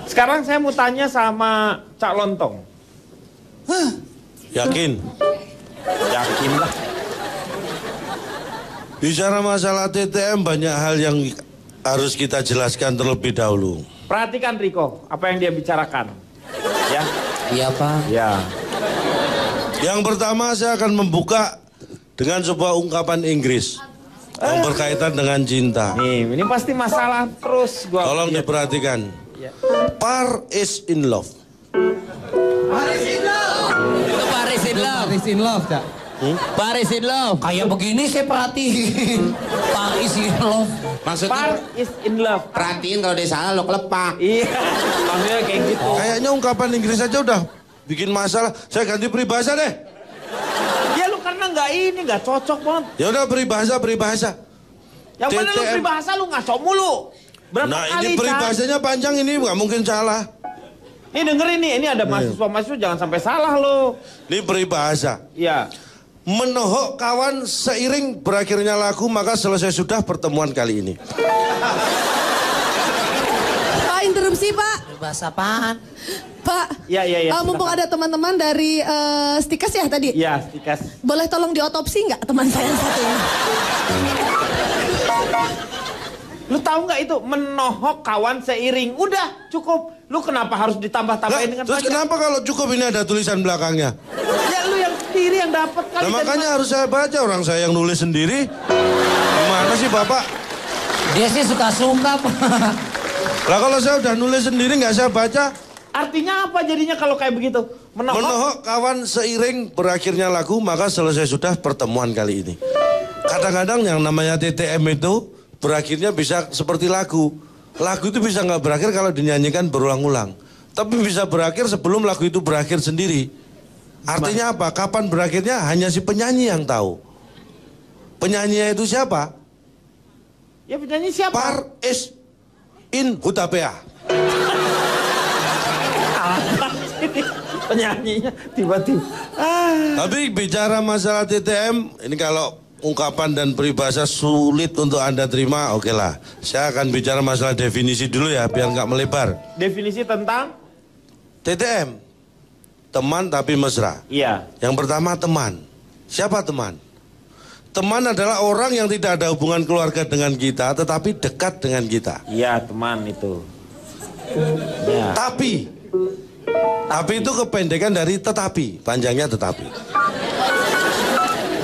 Sekarang saya mau tanya sama Cak Lontong. Yakin? Yakin lah. Bicara masalah TTM banyak hal yang harus kita jelaskan terlebih dahulu. Perhatikan Riko, apa yang dia bicarakan. Ya. Iya Pak. Ya. Yang pertama saya akan membuka dengan sebuah ungkapan Inggris yang berkaitan dengan cinta. Nih, ini pasti masalah terus gua. Tolong lihat. diperhatikan. Ya. Par is in love. Paris in love. Paris in love, Cak. Paris in love. Kayak begini saya perhatiin. Paris in love. Maksudnya Par is in love. perhatiin kalau dia salah lo kelepak. Iya, maksudnya kayak gitu. Kayaknya ungkapan Inggris aja udah bikin masalah. Saya ganti peribahasa deh. Ya lu karena nggak cocok banget. Ya udah peribahasa. Yang mana lu TTM. peribahasa lu ngaco mulu. Berapa Nah kali, ini Cak? peribahasanya panjang ini nggak mungkin salah. Ini dengerin nih, ini ada mahasiswa-mahasiswa jangan sampai salah lo. Ini peribahasa. Iya. Menohok kawan seiring berakhirnya lagu maka selesai sudah pertemuan kali ini. Pak, interupsi Pak. Bahasa apaan? Pak, Iya. mumpung ada teman-teman dari Stikas ya tadi. Iya, Stikas. Boleh tolong diotopsi nggak teman saya yang satu ini? Lu tahu nggak itu menohok kawan seiring? Udah cukup. Lu kenapa harus ditambah-tambahin dengan Terus pajak? kenapa kalau cukup ini ada tulisan belakangnya? Ya lu yang sendiri yang dapat kali. Nah, makanya harus saya baca, orang saya yang nulis sendiri. Gimana sih Bapak? Dia sih suka-suka Pak. Lah kalau saya udah nulis sendiri nggak saya baca. Artinya apa jadinya kalau kayak begitu? Menohok. Menohok kawan seiring berakhirnya lagu maka selesai sudah pertemuan kali ini. Kadang-kadang yang namanya TTM itu berakhirnya bisa seperti lagu. Lagu itu bisa nggak berakhir kalau dinyanyikan berulang-ulang. Tapi bisa berakhir sebelum lagu itu berakhir sendiri. Artinya apa? Kapan berakhirnya hanya si penyanyi yang tahu. Penyanyinya itu siapa? Ya penyanyi siapa? Par is in hutapea. Apa sih? Penyanyinya tiba-tiba. Tapi bicara masalah TTM, ini kalau ungkapan dan peribahasa sulit untuk Anda terima, oke lah. Saya akan bicara masalah definisi dulu ya, biar nggak melebar. Definisi tentang? TTM, teman tapi mesra. Iya. Yang pertama teman. Siapa teman? Teman adalah orang yang tidak ada hubungan keluarga dengan kita, tetapi dekat dengan kita. Iya teman itu. Ya. Tapi itu kependekan dari tetapi, panjangnya tetapi.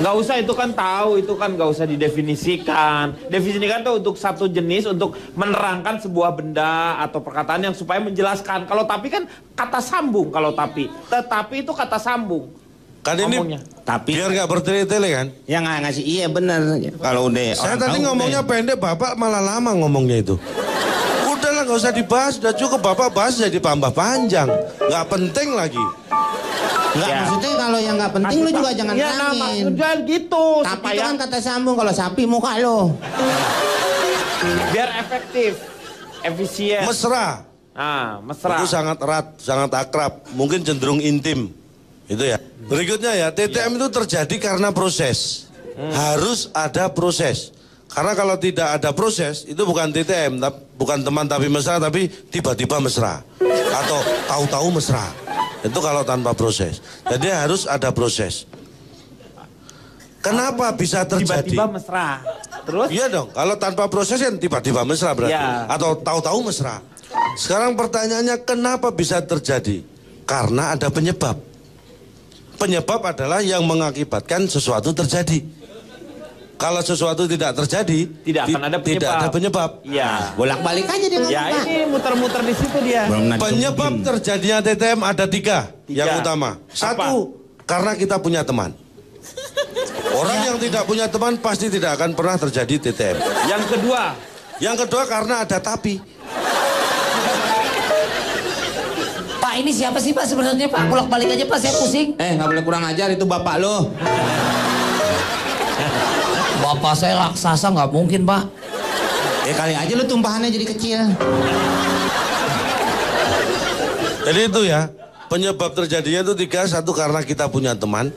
Nggak usah itu kan tahu, itu kan nggak usah didefinisikan. Definisikan tuh untuk satu jenis, untuk menerangkan sebuah benda atau perkataan yang supaya menjelaskan. Kalau tapi kan kata sambung kalau tapi. Tetapi itu kata sambung. Kan ini Ngomongnya. Tapi biar nggak bertele-tele kan. yang nggak ngasih iya bener. Kalau udah Saya orang tadi tahu, ngomongnya pendek, Bapak malah lama ngomongnya itu. Udahlah nggak usah dibahas, udah cukup Bapak bahas jadi tambah panjang. Nggak penting lagi. Enggak, Ya. maksudnya kalau yang nggak penting lu juga jangan ya, nah, terangin. maksudnya gitu. Tapi supaya itu kan kata sambung, kalau sapi muka lo. biar efektif, efisien. Mesra. Nah, mesra. Itu sangat erat, sangat akrab, mungkin cenderung intim. Itu ya. Berikutnya ya, TTM itu terjadi karena proses. Harus ada proses. Karena kalau tidak ada proses, itu bukan TTM, bukan teman tapi mesra, tapi tiba-tiba mesra. Atau tahu-tahu mesra. Itu kalau tanpa proses. Jadi harus ada proses. Kenapa bisa terjadi? Tiba-tiba mesra. Terus? Iya dong, kalau tanpa proses kan tiba-tiba mesra berarti. Ya. Atau tahu-tahu mesra. Sekarang pertanyaannya kenapa bisa terjadi? Karena ada penyebab. Penyebab adalah yang mengakibatkan sesuatu terjadi. Kalau sesuatu tidak terjadi, Tidak akan ada penyebab. Tidak ada penyebab. Ya. Bolak-balik aja dia ngomong, Ya Pak. ini muter-muter di situ dia. Penyebab terjadinya TTM ada tiga. Yang utama. Satu, karena kita punya teman. Orang yang tidak punya teman pasti tidak akan pernah terjadi TTM. Yang kedua. Yang kedua karena ada tapi. Pak ini siapa sih Pak sebenarnya Pak? Bolak-balik aja Pak, saya pusing. Nggak boleh kurang ajar, itu bapak lo. Bapak saya raksasa nggak mungkin Pak. Kali aja lu tumpahannya jadi kecil. Jadi itu ya, penyebab terjadinya itu tiga. Satu karena kita punya teman.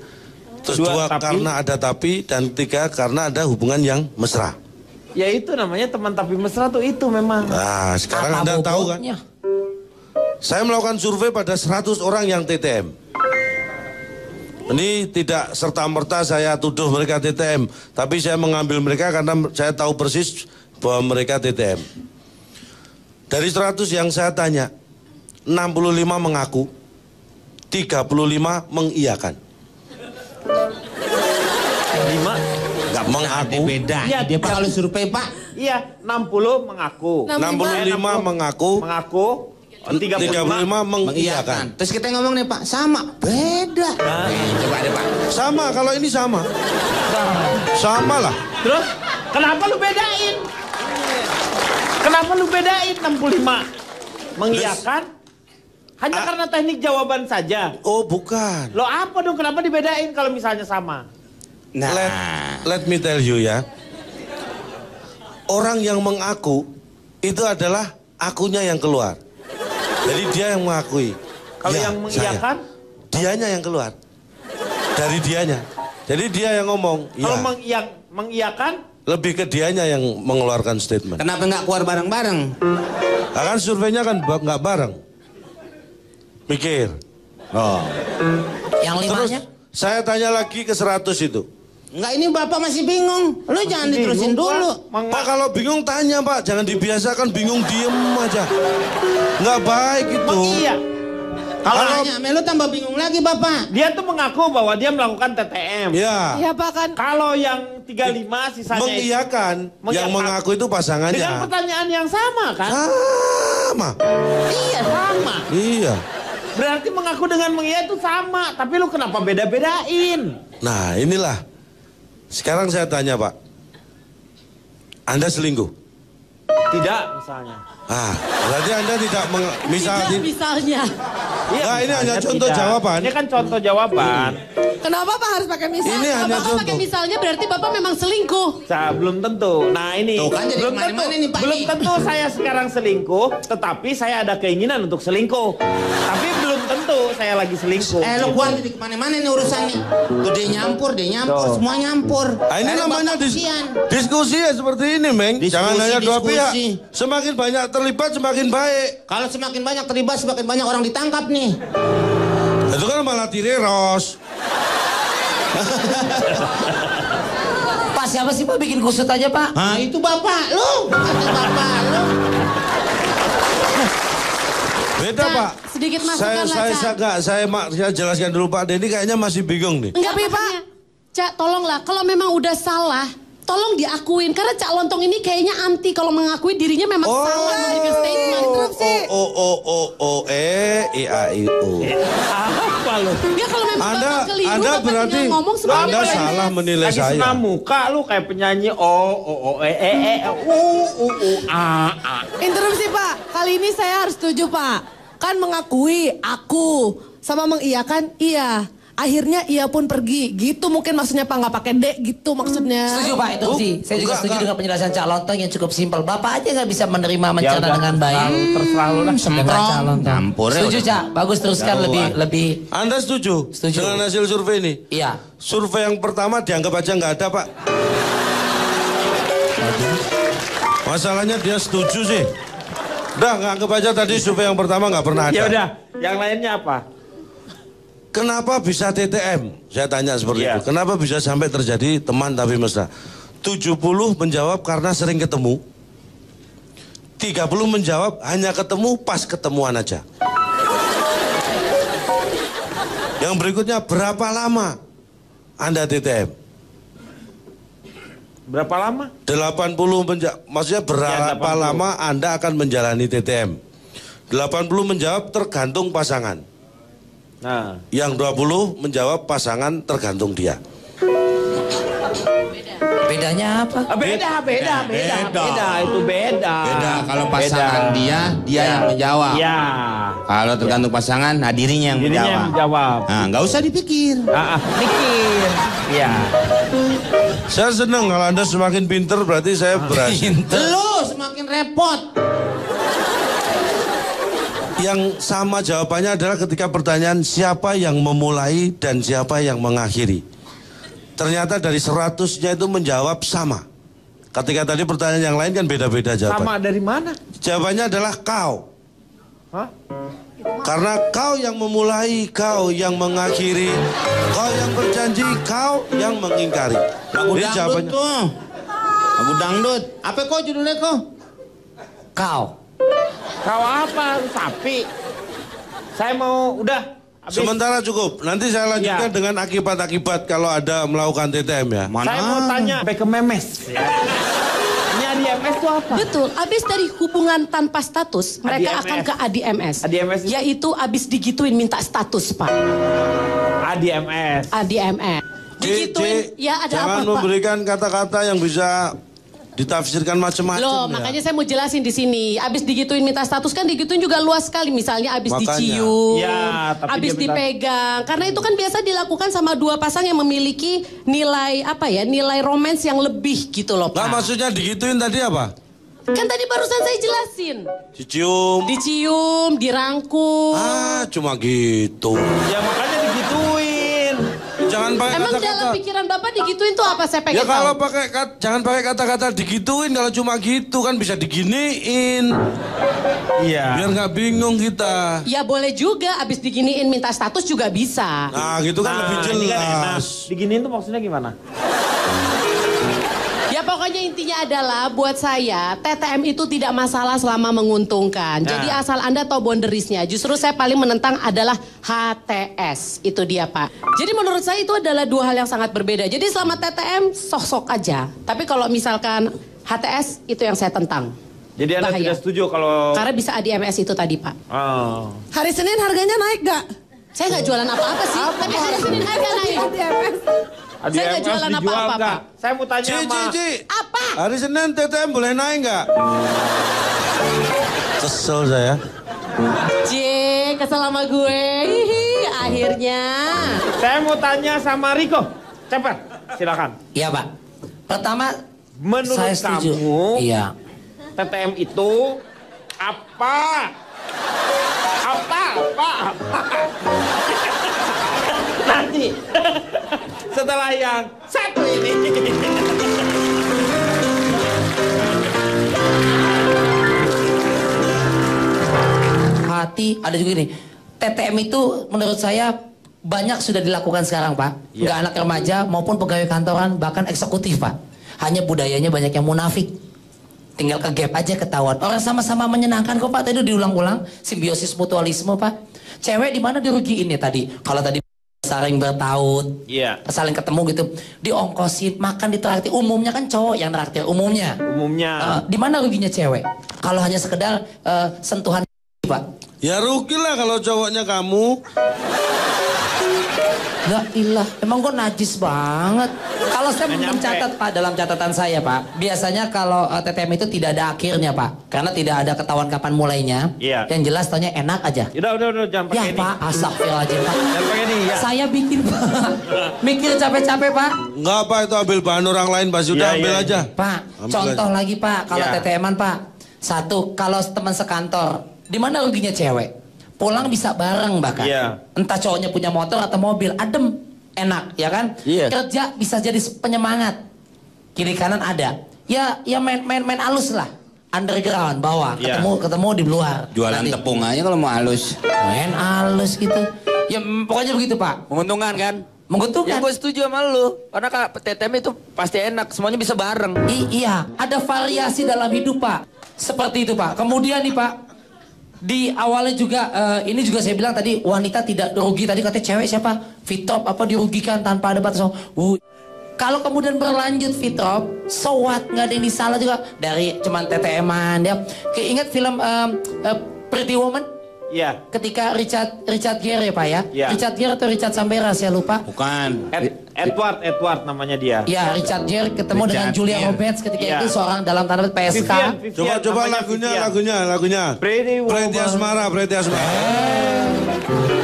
Terus dua karena ada tapi. Dan tiga karena ada hubungan yang mesra. Ya itu namanya teman tapi mesra tuh itu memang. Nah sekarang Anda tahu kan? Saya melakukan survei pada 100 orang yang TTM. Ini tidak serta-merta saya tuduh mereka TTM, tapi saya mengambil mereka karena saya tahu persis bahwa mereka TTM. Dari 100 yang saya tanya, 65 mengaku, 35 mengiyakan. 5 Gak mengaku. Beda. Iya, Dia Pak kalau survei Pak. iya 60 mengaku. 65 mengaku, Mengaku. 35 mengiyakan. Terus kita ngomong nih Pak, sama. Beda. Coba deh Pak. Sama, kalau ini sama. Sama lah. Terus kenapa lu bedain? Kenapa lu bedain 65 mengiyakan? Hanya karena teknik jawaban saja. Oh bukan. Lo apa dong, kenapa dibedain kalau misalnya sama? Nah. Let me tell you ya. Orang yang mengaku itu adalah akunya yang keluar. Jadi dia yang mengakui. Kalau Ya, yang mengiyakan? saya. Dianya yang keluar. Dari dianya. Jadi dia yang ngomong. Kalau Ya. mengiyakan? Lebih ke dianya yang mengeluarkan statement. Kenapa nggak keluar bareng-bareng? Akan surveinya kan nggak bareng. Mikir. Oh. Yang Terus limanya? saya tanya lagi ke 100 itu. Enggak, ini Bapak masih bingung. Lu jangan diterusin dulu. Pak kalau bingung tanya Pak, jangan dibiasakan bingung diem aja. Nggak baik itu. Iya. Kalau nanya, Melu tambah bingung lagi Bapak. Dia tuh mengaku bahwa dia melakukan TTM. Ya. Iya Pak kan. Kalau yang 35 sisanya Mengiyakan, yang mengaku itu dengan pasangannya. pertanyaan yang sama kan? Sama. Iya sama. Iya. Berarti mengaku dengan mengiyakan itu sama. Tapi lu kenapa beda-bedain? Nah inilah. Sekarang saya tanya Pak. Anda selingkuh? Tidak misalnya. Berarti Anda tidak Misalnya. Nah, ini hanya misalnya contoh tidak. jawaban. Ini kan contoh jawaban. Kenapa Pak harus pakai misalnya? Ini hanya Kalau pakai contoh. misalnya berarti Bapak memang selingkuh. Belum tentu. Nah ini Tuh kan jadi belum tentu. kemana-mana nih, Pak. Belum tentu saya sekarang selingkuh, tetapi saya ada keinginan untuk selingkuh. Tapi belum tentu saya lagi selingkuh. Lo keluar jadi kemana-mana nih urusannya. Tuh dia nyampur, Tuh. semua nyampur. Ini namanya kesian. diskusi ya seperti ini, Meng. Jangan hanya dua pihak. Diskusi. Semakin banyak terlibat, semakin baik. Kalau semakin banyak terlibat, semakin banyak orang ditangkap nih. Itu kan malah tireros. Pak siapa sih Pak bikin kusut aja Pak? Nah itu Bapak lu. Kata Bapak lu. Beda Cak, Pak. sedikit masukan lah, Cak. Saya jelaskan dulu Pak Denny kayaknya masih bingung nih. Enggak Pak. Cak tolonglah kalau memang udah salah. Tolong diakuin karena Cak Lontong ini kayaknya anti kalau mengakui dirinya memang salah memberikan statement. Apa lu? Ya kalau memang Bapak keliru, Anda Bapak berarti tinggal ngomong semuanya Anda beres. salah menilai Lagi saya. senam muka lu kayak penyanyi a. Interupsi Pak, kali ini saya harus setuju Pak. Kan mengakui aku sama mengiyakan iya. Akhirnya ia pun pergi. Gitu mungkin maksudnya Pak, nggak pakai D gitu maksudnya. Setuju Pak itu sih. Saya juga setuju dengan penjelasan Cak Lontong yang cukup simpel. Bapak aja nggak bisa menerima mencerna dengan baik. Terserah lu lah. Dengan Cak Lontong. Nyampur ya Setuju udah. Cak, bagus teruskan lebih. Anda setuju? Setuju. Dengan hasil survei ini? Iya. Survei yang pertama dianggap aja nggak ada Pak. Masalahnya dia setuju sih. Udah nggak anggap aja tadi survei yang pertama nggak pernah ada. Ya udah, yang lainnya apa? Kenapa bisa TTM? Saya tanya seperti Iya. itu. Kenapa bisa sampai terjadi teman tapi mesra? 70 menjawab karena sering ketemu. 30 menjawab hanya ketemu pas ketemuan aja. Yang berikutnya berapa lama Anda TTM? Berapa lama? 80 maksudnya berapa 80. lama Anda akan menjalani TTM? 80 menjawab tergantung pasangan. Nah, Yang 20 menjawab pasangan tergantung dia. Bedanya apa? beda. Itu beda. Beda kalau pasangan dia yang menjawab. Iya. Kalau tergantung pasangan, nah dirinya yang Dirinya yang menjawab. Nah, nggak usah dipikir. Mikir. Iya. Saya senang kalau Anda semakin pinter berarti saya berhasil. Lu semakin repot. Yang sama jawabannya adalah ketika pertanyaan siapa yang memulai dan siapa yang mengakhiri. Ternyata dari 100-nya itu menjawab sama. Ketika tadi pertanyaan yang lain kan beda-beda jawaban. Sama dari mana? Jawabannya adalah kau. Hah? Karena kau yang memulai, kau yang mengakhiri, kau yang berjanji, kau yang mengingkari. Lagu Ini dangdut jawabannya. tuh. Lagu dangdut. Apa kok judulnya kok? Kau. Kau apa? Lu sapi. Saya mau udah. Habis. Sementara cukup. Nanti saya lanjutkan Ya. dengan akibat-akibat kalau ada melakukan TTM ya. Saya mau tanya sampai ke memes. Ya. Ini ADMS itu apa? Betul, abis dari hubungan tanpa status, mereka ADMS. akan ke ADMS. ADMS itu? Yaitu abis digituin minta status, Pak. ADMS. ADMS. Digituin, ya ada jangan apa, Pak? memberikan kata-kata yang bisa ditafsirkan macam-macam. Loh, ya. makanya saya mau jelasin di sini. Abis digituin minta status kan digituin juga luas sekali. Misalnya abis Makanya. dicium, Ya, tapi abis dia minta- dipegang. Karena itu kan biasa dilakukan sama dua pasang yang memiliki nilai apa ya? Nilai romans yang lebih gitu loh, Nah, Pak. maksudnya digituin tadi apa? Kan tadi barusan saya jelasin. Dicium. Dicium, dirangkul. Ah, cuma gitu. Ya makanya digituin. Jangan pakai Emang kata-kata. dalam pikiran Bapak digituin tuh apa saya pengen Ya kalau tahu? pakai jangan pakai kata-kata digituin, kalau cuma gitu kan bisa diginiin. Iya. Biar nggak bingung kita. Ya boleh juga, abis diginiin minta status juga bisa. Nah, gitu kan lebih ini kan enak. jelas. Diginiin tuh maksudnya gimana? Ya pokoknya intinya adalah buat saya TTM itu tidak masalah selama menguntungkan. Nah. Jadi asal Anda tahu boundariesnya. Justru saya paling menentang adalah HTS. Itu dia Pak. Jadi menurut saya itu adalah dua hal yang sangat berbeda. Jadi selama TTM sok-sok aja. Tapi kalau misalkan HTS itu yang saya tentang. Jadi Anda Bahaya. tidak setuju kalau... Karena bisa ADMS itu tadi Pak. Oh. Hari Senin harganya naik gak? Saya nggak jualan apa-apa sih. Tapi hari Senin harga naik. ADMS. Saya nggak ADMS jualan dijual apa-apa, nggak? Pak. Saya mau tanya sama... Ci. Apa? Hari Senin TTM boleh naik nggak? Kesel saya. Cie, kesel sama gue. Hihi, akhirnya. Saya mau tanya sama Riko. Cepat, silakan. Iya Pak. Pertama, Menurut saya setuju. kamu, Iya. TTM itu apa? Apa? Nanti. Setelah yang satu ini. Hati, ada juga ini. TTM itu menurut saya banyak sudah dilakukan sekarang Pak. Iya. Nggak anak remaja maupun pegawai kantoran bahkan eksekutif Pak. Hanya budayanya banyak yang munafik. Tinggal ke gap aja ketahuan. Orang sama-sama menyenangkan kok Pak. Tadi diulang-ulang simbiosis mutualisme Pak. Cewek di mana dirugiin ya tadi? Kalau tadi saling bertaut, Iya. saling ketemu gitu, diongkosin, makan ditraktir. Umumnya kan cowok yang traktir umumnya. Umumnya. Di mana ruginya cewek? Kalau hanya sekedar sentuhan Pak. Ya rugi lah kalau cowoknya kamu. Ya ilah, emang kok najis banget. Kalau saya Nggak nyampe. mencatat Pak, dalam catatan saya Pak, biasanya kalau TTM itu tidak ada akhirnya Pak. Karena tidak ada ketahuan kapan mulainya. Iya. Yang jelas taunya enak aja. Udah, jangan pakai Ya ini. Pak, astagfirullahaladzim Pak. Jangan pakai ini, ya. Saya bikin Pak. Mikir capek-capek Pak. Enggak apa itu ambil bahan orang lain, Pak. Sudah Iya, ambil iya, aja. Pak, Ambil contoh aja. lagi Pak, kalau Ya. TTM-an Pak. Satu, kalau teman sekantor, di mana ruginya cewek? Pulang bisa bareng bahkan. Iya. Entah cowoknya punya motor atau mobil, adem, enak, ya kan? Iya. Kerja bisa jadi penyemangat. Kiri kanan ada. Ya main halus lah. Underground, bawah, Iya. ketemu di luar. Jualan Nanti tepung aja kalau mau halus. main halus gitu. Ya pokoknya begitu Pak. Menguntungkan kan? Menguntungkan. Ya gue setuju sama lu. Karena TTM itu pasti enak. Semuanya bisa bareng. Iya, ada variasi dalam hidup Pak. Seperti itu Pak. Kemudian nih Pak, di awalnya juga ini juga saya bilang tadi wanita tidak rugi. Tadi katanya cewek siapa? Fitrop apa dirugikan tanpa ada batas. Kalau kemudian berlanjut Fitrop, so what? Nggak ada yang disalah juga dari cuman TTM-an ya. Ingat film Pretty Woman? Iya. Ketika Richard Gere Pak ya? Iya. Richard Gere atau Richard Sambera saya lupa. Bukan. Edward namanya dia. Ya, Richard Gere ketemu dengan Richard Julia Gere. Roberts ketika Iya. itu seorang dalam tanda PSK. Vivian, Coba namanya Vivian. lagunya. Pretty Woman. Pretty Asmara.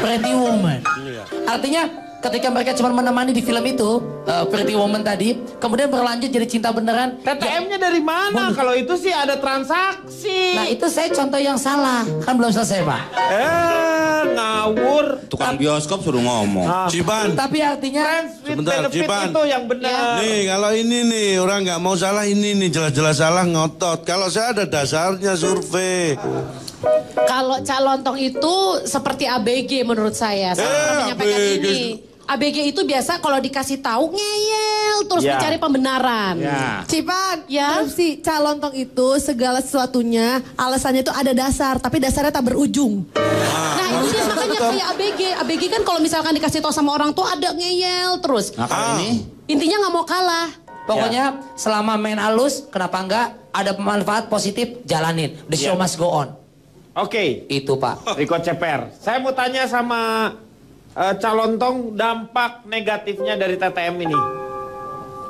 Pretty Woman. Artinya ketika mereka cuma menemani di film itu Pretty Woman tadi, kemudian berlanjut jadi cinta beneran. TTM-nya dari mana? Kalau itu sih ada transaksi. Nah itu saya contoh yang salah, kan belum selesai Pak. Ngawur. Tukang bioskop suruh ngomong. Ciban. Tapi artinya Friends with Sebentar, benefit Cipan. itu yang benar. Nih kalau ini nih orang nggak mau salah ini nih jelas-jelas salah ngotot. Kalau saya ada dasarnya survei. Kalau calontong itu seperti ABG menurut saya. Saya pernah menyampaikan ABG. ini. ABG itu biasa kalau dikasih tahu ngeyel terus Ya. mencari pembenaran. Ya. Cipan, Ya. korupsi calontong itu segala sesuatunya alasannya itu ada dasar, tapi dasarnya tak berujung. Nah itu dia makanya kayak ABG. ABG kan kalau misalkan dikasih tahu sama orang tuh ada ngeyel terus. Nah kalau ini Intinya nggak mau kalah. Pokoknya selama main halus, kenapa enggak ada manfaat positif, jalanin. The show must go on. Oke, Itu Pak. Riko Ceper. Saya mau tanya sama Calontong, dampak negatifnya dari TTM ini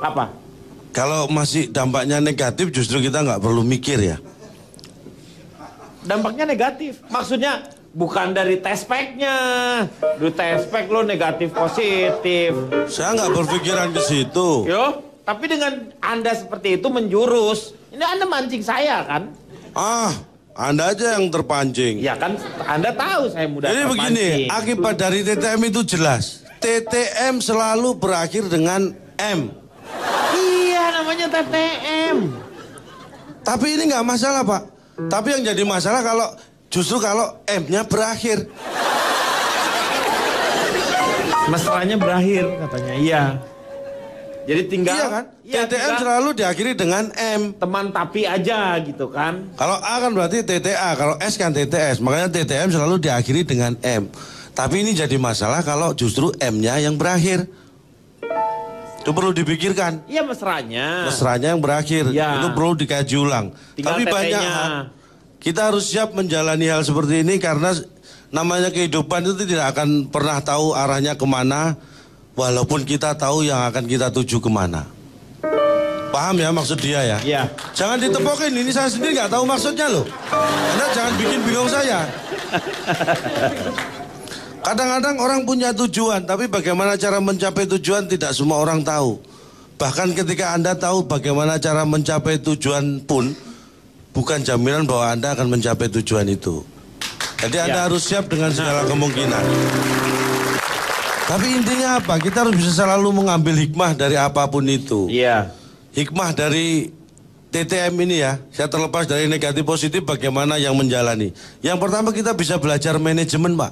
apa? Kalau masih dampaknya negatif justru kita nggak perlu mikir ya. Dampaknya negatif. Maksudnya bukan dari tespeknya. Di tespek lo negatif positif. Saya nggak berpikiran ke situ. Yo, tapi dengan Anda seperti itu menjurus. Ini Anda mancing saya kan? Anda aja yang terpancing. Ya kan Anda tahu saya mudah Jadi begini, terpancing. akibat dari TTM itu jelas. TTM selalu berakhir dengan M. Iya namanya TTM. Tapi ini nggak masalah Pak. Tapi yang jadi masalah justru kalau M-nya berakhir. Mesranya berakhir katanya. Iya. Jadi tinggal Iya kan? iya, TTM tinggal selalu diakhiri dengan M. teman tapi aja gitu kan. Kalau A kan berarti TTA, kalau S kan TTS. Makanya TTM selalu diakhiri dengan M. Tapi ini jadi masalah kalau justru M-nya yang berakhir. Itu perlu dipikirkan. Iya mesranya. Mesranya yang berakhir. Ya. Itu perlu dikaji ulang. Tinggal Tapi banyak TT-nya. hal. Kita harus siap menjalani hal seperti ini karena namanya kehidupan itu tidak akan pernah tahu arahnya kemana. Walaupun kita tahu yang akan kita tuju kemana. Paham ya maksud dia ya? Iya. Jangan ditepokin, ini saya sendiri nggak tahu maksudnya loh. Anda jangan bikin bingung saya. Kadang-kadang orang punya tujuan, tapi bagaimana cara mencapai tujuan tidak semua orang tahu. Bahkan ketika Anda tahu bagaimana cara mencapai tujuan pun, bukan jaminan bahwa Anda akan mencapai tujuan itu. Jadi Anda harus siap dengan segala kemungkinan. Tapi intinya apa? Kita harus bisa selalu mengambil hikmah dari apapun itu. Iya. Hikmah dari TTM ini ya, saya terlepas dari negatif positif bagaimana yang menjalani. Yang pertama kita bisa belajar manajemen Pak.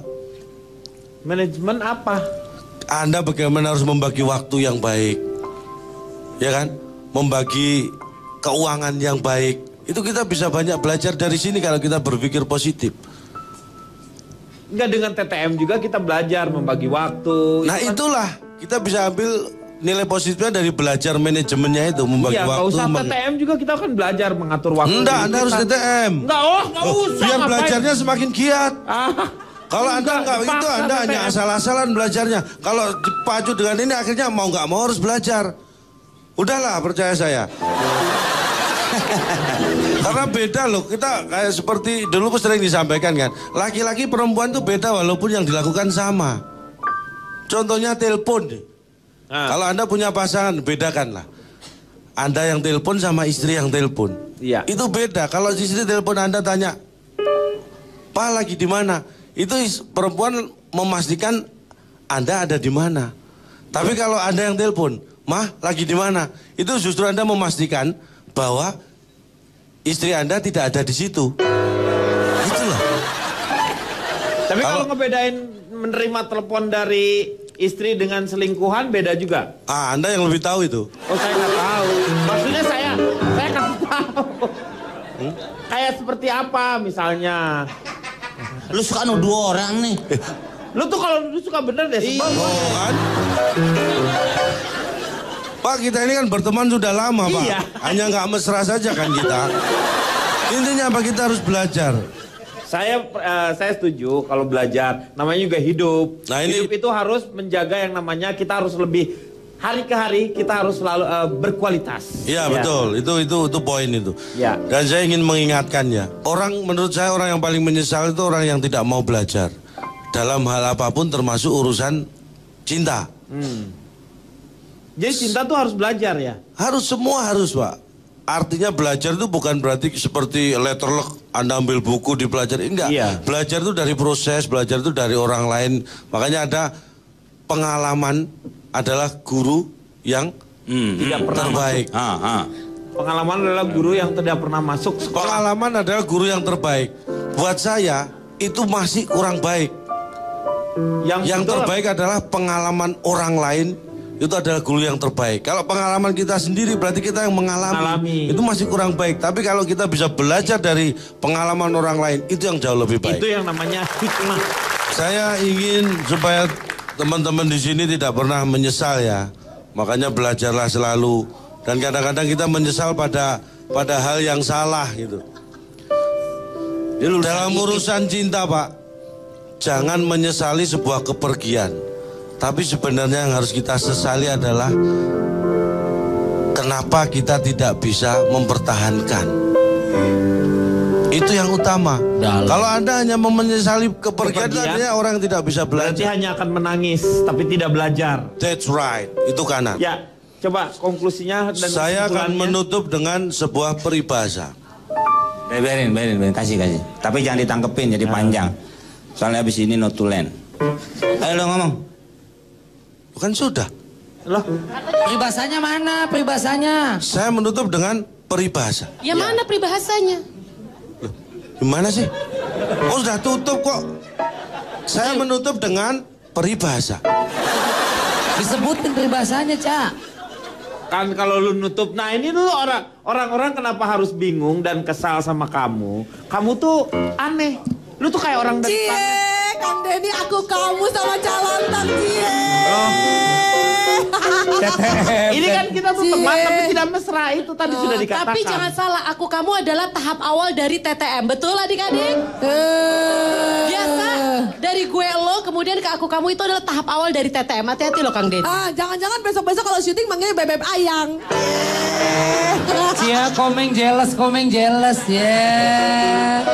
Manajemen apa? Anda bagaimana harus membagi waktu yang baik. Ya kan? Membagi keuangan yang baik. Itu kita bisa banyak belajar dari sini kalau kita berpikir positif. Enggak, dengan TTM juga kita belajar membagi waktu. Nah Itu kan- itulah, kita bisa ambil nilai positifnya dari belajar manajemennya itu, membagi Iya, nggak waktu. usah TTM juga kita akan belajar mengatur waktu. Enggak, Anda harus TTM. Enggak, nggak usah. Biar ngapain? belajarnya semakin giat. Kalau Anda nggak begitu, dipaksa Anda hanya TTM. asal-asalan belajarnya. Kalau dipacu dengan ini akhirnya mau nggak mau harus belajar. Udahlah, percaya saya. Karena beda loh, kita kayak seperti dulu sering disampaikan kan. Laki-laki perempuan tuh beda walaupun yang dilakukan sama. Contohnya telepon. Kalau Anda punya pasangan, bedakanlah. Anda yang telepon sama istri yang telepon. Iya. Itu beda. Kalau istri telepon Anda tanya, "Pak lagi di mana?" Itu perempuan memastikan Anda ada di mana. Tapi kalau Anda yang telepon, "Mah lagi di mana?" Itu justru Anda memastikan bahwa istri Anda tidak ada di situ. Gitu loh. Tapi kalau ngebedain menerima telepon dari istri dengan selingkuhan beda juga. Anda yang lebih tahu itu. Oh saya nggak tahu. Maksudnya saya kasih tahu. Kayak seperti apa misalnya? lu suka nuduh orang nih. Lu tuh kalau lu suka bener deh. Sebab Oh kan? Pak, kita ini kan berteman sudah lama Pak. Iya. Hanya nggak mesra saja kan kita. Intinya apa, kita harus belajar. saya setuju kalau belajar. Namanya juga hidup. Nah, ini- Hidup itu harus menjaga yang namanya kita harus lebih hari ke hari kita harus selalu berkualitas. Iya Ya. betul, itu poin itu. Ya. Dan saya ingin mengingatkannya. Menurut saya orang yang paling menyesal itu orang yang tidak mau belajar dalam hal apapun termasuk urusan cinta. Jadi cinta tuh harus belajar ya. Semua harus Pak. Artinya belajar itu bukan berarti seperti letterlock Anda ambil buku dipelajari, enggak. Iya. Belajar itu dari proses, belajar itu dari orang lain. Makanya ada pengalaman adalah guru yang Tidak pernah terbaik. Pengalaman adalah guru yang tidak pernah masuk sekolah. Pengalaman adalah guru yang terbaik. buat saya itu masih kurang baik. Yang betul, terbaik adalah pengalaman orang lain, itu adalah guru yang terbaik. Kalau pengalaman kita sendiri berarti kita yang mengalami. Itu masih kurang baik. Tapi kalau kita bisa belajar dari pengalaman orang lain, itu yang jauh lebih baik. Itu yang namanya hikmah. Saya ingin supaya teman-teman di sini tidak pernah menyesal ya. Makanya belajarlah selalu. Dan kadang-kadang kita menyesal pada hal yang salah gitu. Dalam urusan cinta, Pak, jangan menyesali sebuah kepergian. Tapi sebenarnya yang harus kita sesali adalah kenapa kita tidak bisa mempertahankan. Itu yang utama. Kalau Anda hanya menyesali kepergian, artinya orang yang tidak bisa Berarti belajar. hanya akan menangis tapi tidak belajar. That's right. Itu kanan. Ya, coba konklusinya dan Saya akan kesimpulannya. menutup dengan sebuah peribahasa. Biarin, kasih. Tapi jangan ditangkepin jadi panjang. Soalnya abis ini no to land. Ayo lo ngomong. Bukan sudah. Loh, Peribahasanya mana? Peribahasanya. Saya menutup dengan peribahasa. Ya mana peribahasanya? Gimana sih? Oh sudah tutup kok. Saya menutup dengan peribahasa. Disebutin peribahasanya, Cak. kan kalau lu nutup, nah ini dulu orang-orang kenapa harus bingung dan kesal sama kamu? Kamu tuh aneh. Lu tuh kayak orang Cie, depan. Kang Denny aku kamu sama calon tak Cie. Ini kan kita tuh teman tapi tidak mesra, itu tadi sudah dikatakan. Tapi jangan salah, aku kamu adalah tahap awal dari TTM. Betul adik-adik? Biasa dari gue lo kemudian ke aku kamu itu adalah tahap awal dari TTM. Hati-hati loh Kang Denny. Jangan-jangan besok-besok kalau syuting manggilnya Bebek Ayang. Cia, komeng jealous, ya.